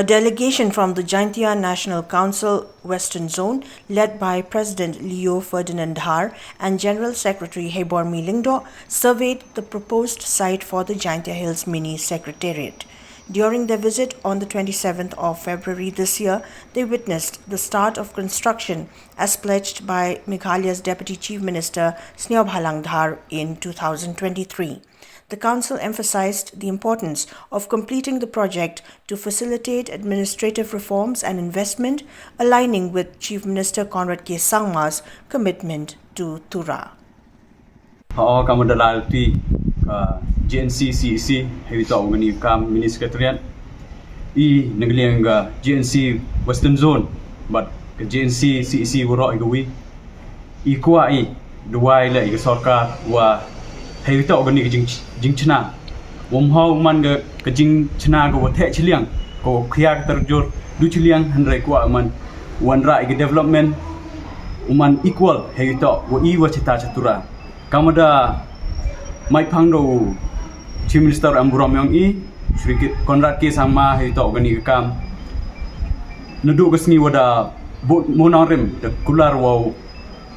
A delegation from the Jaintia National Council Western Zone, led by President Ferdinand Dhar and General Secretary Heibormi Lyngdoh, surveyed the proposed site for the Jaintia Hills Mini Secretariat. During their visit on the 27th of February this year, they witnessed the start of construction as pledged by Meghalaya's Deputy Chief Minister Sniawbhalang Dhar in 2023. The Council emphasized the importance of completing the project to facilitate administrative reforms and investment, aligning with Chief Minister Conrad K. Sangma's commitment to Tura. GNC CEC Heibormi Mini Secretariat Negaliang GNC Western Zone but GNC CEC wuro igawi kuai duai la sorkar wa Heibormi jing chna womhau man ga jing chna go the chiliang ko khia terjur du chiliang hanrai kwa man wanra ig development uman equal Heibormi wa cita catura kamada mai pangdo Chief Minister Amburam yang Sri Conrad K. sama Heibormi kam nuduk kesini wada monorim the kular wow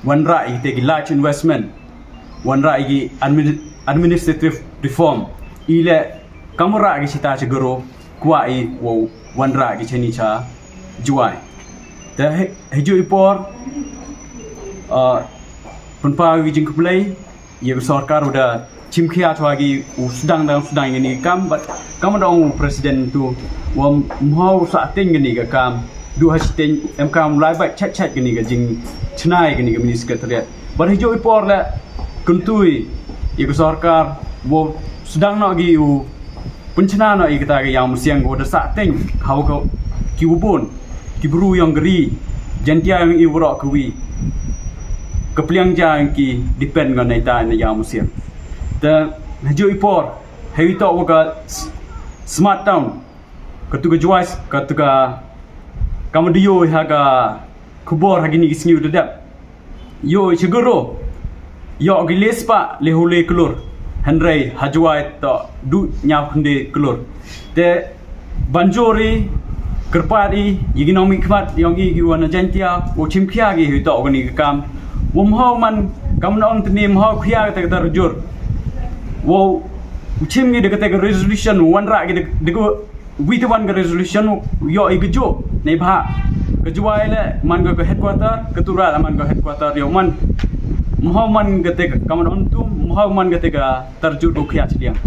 wanra ig large investment wanra ig administrative reform ile kamera ig cita cegero kuai wow wanra ig chenicha juai the heju ipor punpa wijing kuplay ye sarkar udah Cimkia lagi sedang ini kam, but kamu dong presiden tu, mau saatin gini ke kam, dua hasiten kam mulai baik chat gini ke jing cenai gini ke mini sekretariat. Berhijau ipor le kuntui, iku sarkar, sedang nak gi pencena nak kita yang mesti yang ada saatin, kau kibun, kibru yang geri, Jaintia yang iwrak kui, kepliang jang ki depend dengan naita yang mesti. The haju ipor Heibormi waka smart town ketuga juais ketuga kamudio haga kubor hagini isngi udadap yo chegoro yo giles pa lehule kelur handrai hajuai to du nyap hende kelur te banjori kerpadi economic kmat yang wana Jaintia o chimkhia gi Heibormi kam womhau man kamnon tni mhau khia ta tarjur wow uchim ni dekat resolution wanra ke dego with one resolution yo igjo nei bha kejuai le man go headquarter ketura man go headquarter yo man mohau man gate kaman ontu mohau man gate ga tarju dokhya chliang